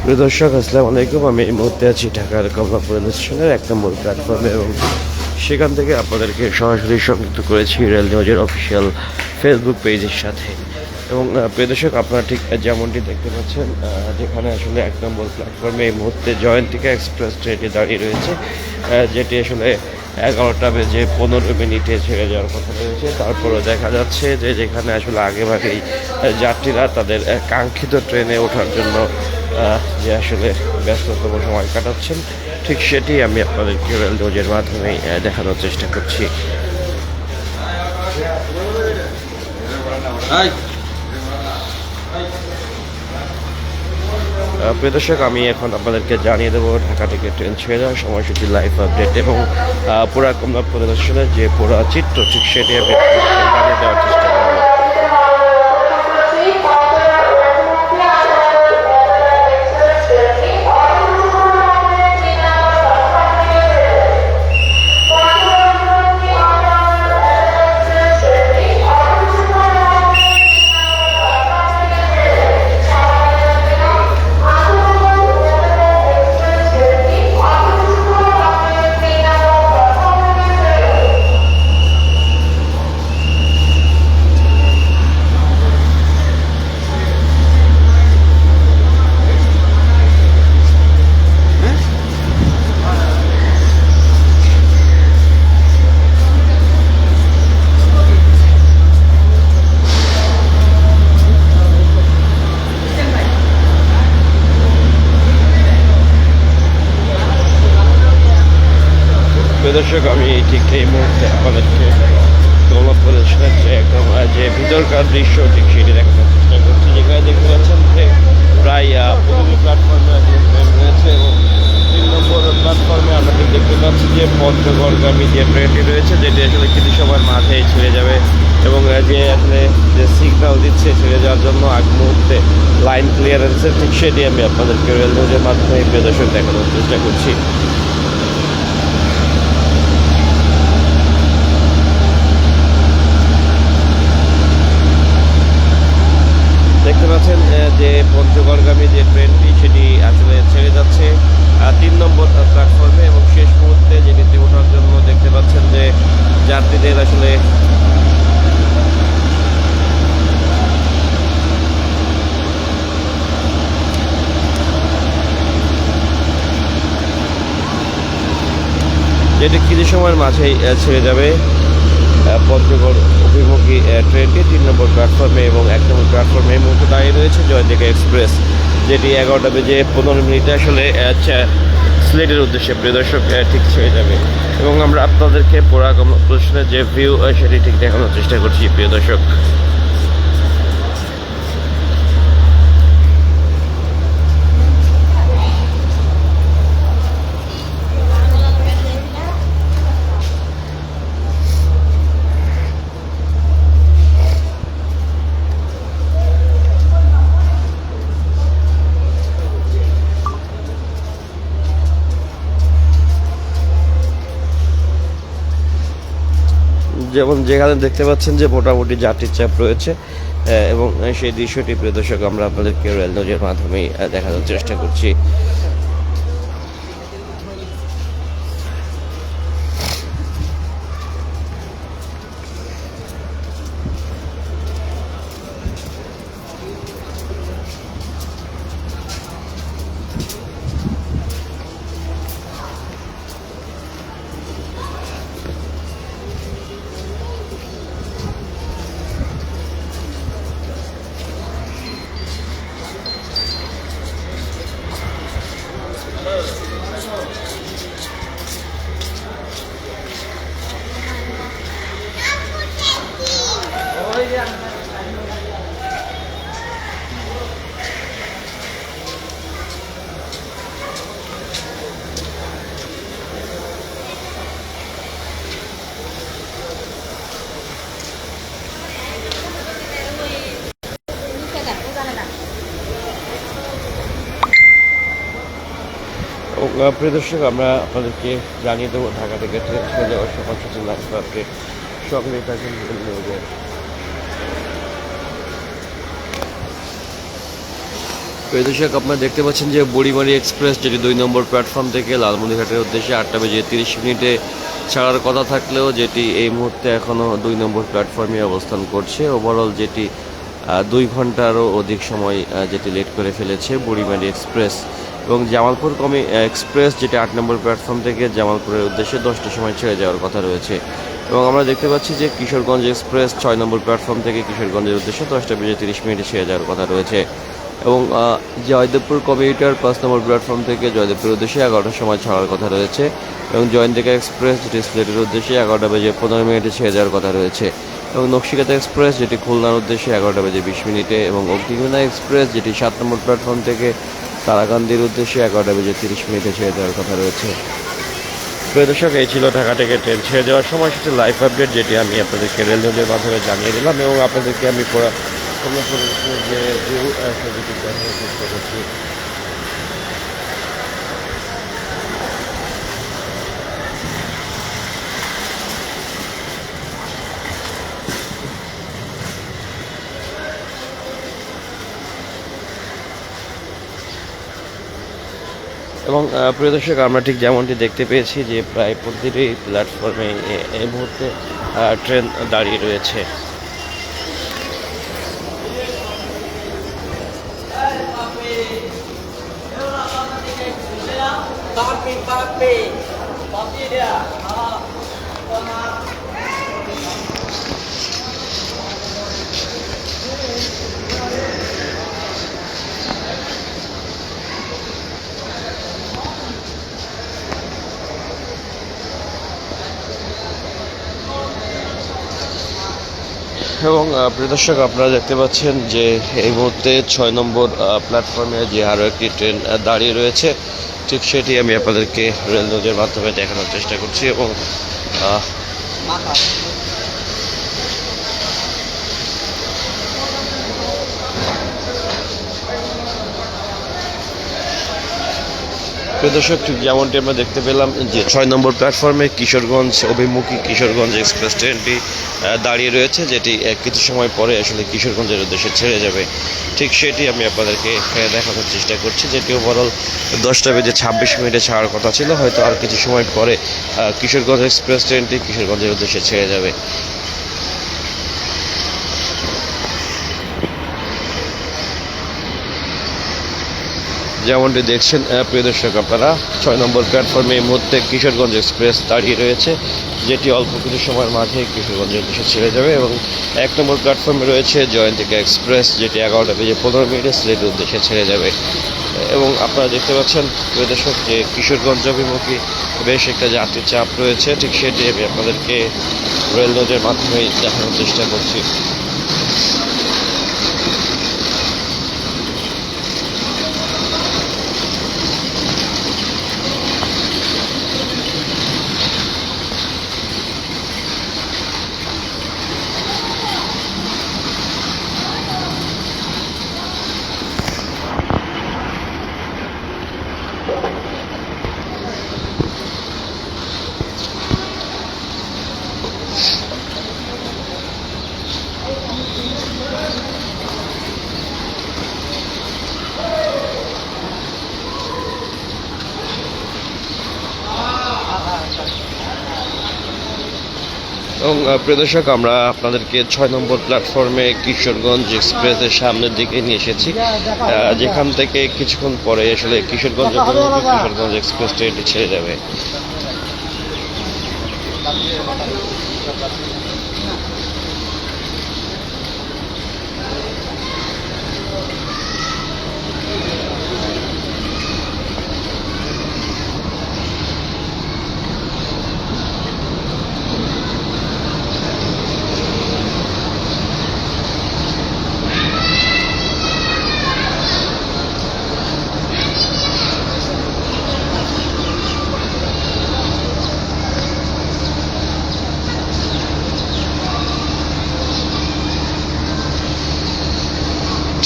প্রিয় দর্শক, আসসালামু আলাইকুম। আমি এই মুহূর্তে আছি ঢাকার কমলাপুর রেল স্টেশনের 1 নম্বর প্ল্যাটফর্মে এবং সেখান থেকে আপনাদেরকে সরাসরি সংযুক্ত করেছি রেল নিউজের অফিসিয়াল ফেসবুক পেজের সাথে। এবং প্রিয় দর্শক, আপনারা ঠিক যেমনটি দেখতে পাচ্ছেন, যেখানে আসলে 1 নম্বর প্ল্যাটফর্মে এই মুহূর্তে জয়ন্তিকা এক্সপ্রেস ট্রেনটি দাঁড়িয়ে রয়েছে, যেটি আসলে 11টা বেজে 15 মিনিটে ছেড়ে যাওয়ার কথা রয়েছে। তারপরেও দেখা যাচ্ছে যে যেখানে আসলে আগেভাগেই যাত্রীরা তাদের কাঙ্ক্ষিত ট্রেনে ওঠার জন্য যে আসলে ব্যস্ততম সময় কাটাচ্ছেন, ঠিক সেটি আমি আপনাদেরকে রেল নিউজের মাধ্যমেই দেখানোর চেষ্টা করছি। প্রিয় দর্শক, আমি এখন আপনাদেরকে জানিয়ে দেবো ঢাকা থেকে ট্রেন ছেড়ে যাওয়ার সময়সূচি, লাইভ আপডেট এবং পুরা কমলাপুর স্টেশনের যে পুরা চিত্র, ঠিক সেটি আমি জানিয়ে দেওয়ার চেষ্টা করব। দর্শক, আমি ঠিক এই মুহূর্তে আপনাদেরকে কমলাপুর স্টেশনের যে একদম যে ভিতরকার দৃশ্য, ঠিক সেটি দেখানোর চেষ্টা করছি। যেখানে দেখতে পাচ্ছেন যে প্রায় প্রতিটি প্ল্যাটফর্মে ট্রেন রয়েছে এবং 3 নম্বর প্ল্যাটফর্মে আমরা ঠিক দেখতে পাচ্ছি যে পঞ্চগড়গামী যে ট্রেনটি রয়েছে, যেটি আসলে কিছু সময়ের মাঝেই ছেড়ে যাবে এবং যে আসলে যে সিগন্যাল দিচ্ছে ছেড়ে যাওয়ার জন্য আগ মুহূর্তে লাইন ক্লিয়ারেন্সের, ঠিক সেটি আমি আপনাদেরকে রেল নিউজের মাধ্যমে প্রিয় দর্শক দেখানোর চেষ্টা করছি। দেখতে পাচ্ছেন যে পঞ্চগড়গামী যে ট্রেনটি, সেটি আসলে ছেড়ে যাচ্ছে 3 নম্বর প্ল্যাটফর্মে এবং শেষ মুহূর্তে যেটিতে ওঠার জন্য দেখতে পাচ্ছেন যে যাত্রীদের আসলে যেটি কিছু সময়ের মাঝেই ছেড়ে যাবে পঞ্চগড় অভিমুখী ট্রেনটি 3 নম্বর প্ল্যাটফর্মে এবং 1 নম্বর প্ল্যাটফর্মে এই মুহূর্তে দাঁড়িয়ে রয়েছে জয়ন্তিকা এক্সপ্রেস, যেটি 11টা বেজে 15 মিনিটে আসলে সিলেটের উদ্দেশ্যে প্রিয় দর্শক ঠিক ছেড়ে যাবে এবং আমরা আপনাদেরকে পুরা কমলাপুর স্টেশনের যে ভিউ সেটি ঠিক দেখানোর চেষ্টা করছি প্রিয় দর্শক। যেখানে দেখতে পাচ্ছেন যে মোটামুটি যাত্রীর চাপ রয়েছে এবং সেই দৃশ্যটি প্রিয় দর্শক আমরা আপনাদেরকে রেল নিউজের মাধ্যমেই দেখানোর চেষ্টা করছি। প্রিয় দর্শক, আমরা আপনাদেরকে জানিয়ে দেবো ঢাকা থেকে ট্রেন ছেড়ে যাওয়ার সময়সূচি, লাইভ আপডেট সঙ্গে থাকুন নিউজের। প্রিয় দর্শক, আপনারা দেখতে পাচ্ছেন যে বুড়িমারি এক্সপ্রেস যেটি 2 নম্বর প্ল্যাটফর্ম থেকে লালমনিরহাটের উদ্দেশ্যে 8:30 ছাড়ার কথা থাকলেও যেটি এই মুহূর্তে এখনও 2 নম্বর প্ল্যাটফর্মে অবস্থান করছে। ওভারঅল যেটি 2 ঘন্টারও অধিক সময় যেটি লেট করে ফেলেছে বুড়িমারি এক্সপ্রেস। এবং জামালপুর এক্সপ্রেস যেটি 8 নম্বর প্ল্যাটফর্ম থেকে জামালপুরের উদ্দেশ্যে 10টার সময় ছেড়ে যাওয়ার কথা রয়েছে। এবং আমরা দেখতে পাচ্ছি যে কিশোরগঞ্জ এক্সপ্রেস 6 নম্বর প্ল্যাটফর্ম থেকে কিশোরগঞ্জের উদ্দেশ্যে 10:30 ছেড়ে যাওয়ার কথা রয়েছে। এবং জয়দেবপুর কমিউটার 5 নম্বর প্ল্যাটফর্ম থেকে জয়দেবপুরের উদ্দেশ্যে 11টার সময় ছাড়ার কথা রয়েছে। এবং জয়ন্তিকা এক্সপ্রেস যেটি সিলেটের উদ্দেশ্যে 11:15 ছেড়ে যাওয়ার কথা রয়েছে। এবং নকশিকাতা এক্সপ্রেস যেটি খুলনার উদ্দেশ্যে 11:20 এবং অগ্নিবীণা এক্সপ্রেস যেটি 7 নম্বর প্ল্যাটফর্ম থেকে তারাকান্দির উদ্দেশ্যে 11:30 ছেড়ে যাওয়ার কথা রয়েছে। প্রিয় দর্শক, এই ছিল ঢাকা থেকে ট্রেন ছেড়ে যাওয়ার সময় সেটি লাইভ আপডেট, যেটি আমি আপনাদেরকে রেল নিউজের মাধ্যমে জানিয়ে দিলাম এবং আপনাদেরকে আমি যে ছবিটি দেখানোর চেষ্টা করছি। এবং প্রিয় দর্শক, আমরা ঠিক যেমনটি দেখতে পেয়েছি যে প্রায় প্রতিটি প্ল্যাটফর্মে এই মুহূর্তে ট্রেন দাঁড়িয়ে রয়েছে। এবং প্রিয় দর্শক, আপনারা দেখতে পাচ্ছেন যে এই মুহূর্তে 6 নম্বর প্ল্যাটফর্মে যে আরও একটি ট্রেন দাঁড়িয়ে রয়েছে, ঠিক সেটি আমি আপনাদেরকে রেল নিউজের মাধ্যমে দেখানোর চেষ্টা করছি। এবং প্রিয় দর্শক, ঠিক যেমনটি আমরা দেখতে পেলাম যে 6 নম্বর প্ল্যাটফর্মে কিশোরগঞ্জ অভিমুখী কিশোরগঞ্জ এক্সপ্রেস ট্রেনটি দাঁড়িয়ে রয়েছে, যেটি কিছু সময় পরে আসলে কিশোরগঞ্জের উদ্দেশ্যে ছেড়ে যাবে। ঠিক সেটি আমি আপনাদেরকে দেখানোর চেষ্টা করছি, যেটি ওভারঅল 10:26 ছাড়ার কথা ছিল। হয়তো আর কিছু সময় পরে কিশোরগঞ্জ এক্সপ্রেস ট্রেনটি কিশোরগঞ্জের উদ্দেশ্যে ছেড়ে যাবে। যেমনটি দেখছেন প্রিয় দর্শক, আপনারা 6 নম্বর প্ল্যাটফর্মে এই মুহূর্তে কিশোরগঞ্জ এক্সপ্রেস দাঁড়িয়ে রয়েছে, যেটি অল্প কিছু সময়ের মাঝে কিশোরগঞ্জের উদ্দেশ্যে ছেড়ে যাবে। এবং 1 নম্বর প্ল্যাটফর্মে রয়েছে জয়ন্তিকা এক্সপ্রেস, যেটি 11:15 সিলেটের উদ্দেশ্যে ছেড়ে যাবে। এবং আপনারা দেখতে পাচ্ছেন প্রিয় দর্শক যে কিশোরগঞ্জ অভিমুখী বেশ একটা যাত্রী চাপ রয়েছে, ঠিক সেটি আমি আপনাদেরকে রেল নিউজের মাধ্যমে দেখানোর চেষ্টা করছি। এবং প্রিয় দর্শক, আমরা আপনাদেরকে 6 নম্বর প্ল্যাটফর্মে কিশোরগঞ্জ এক্সপ্রেসের সামনের দিকে নিয়ে এসেছি, যেখান থেকে কিছুক্ষণ পরে আসলে কিশোরগঞ্জ এক্সপ্রেস ট্রেনটি ছেড়ে যাবে।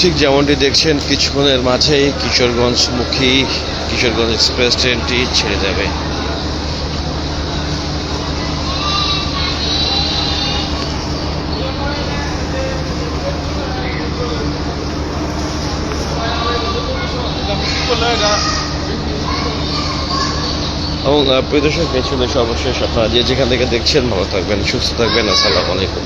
ঠিক যেমনটি দেখছেন কিছুক্ষণের মাঝেই কিশোরগঞ্জমুখী কিশোরগঞ্জ এক্সপ্রেস ট্রেনটি ছেড়ে যাবে। এবং প্রিয় দর্শক এই ছিল সর্বশেষ, আপনারা যে যেখান থেকে দেখছেন ভালো থাকবেন, সুস্থ থাকবেন। আসসালামু আলাইকুম।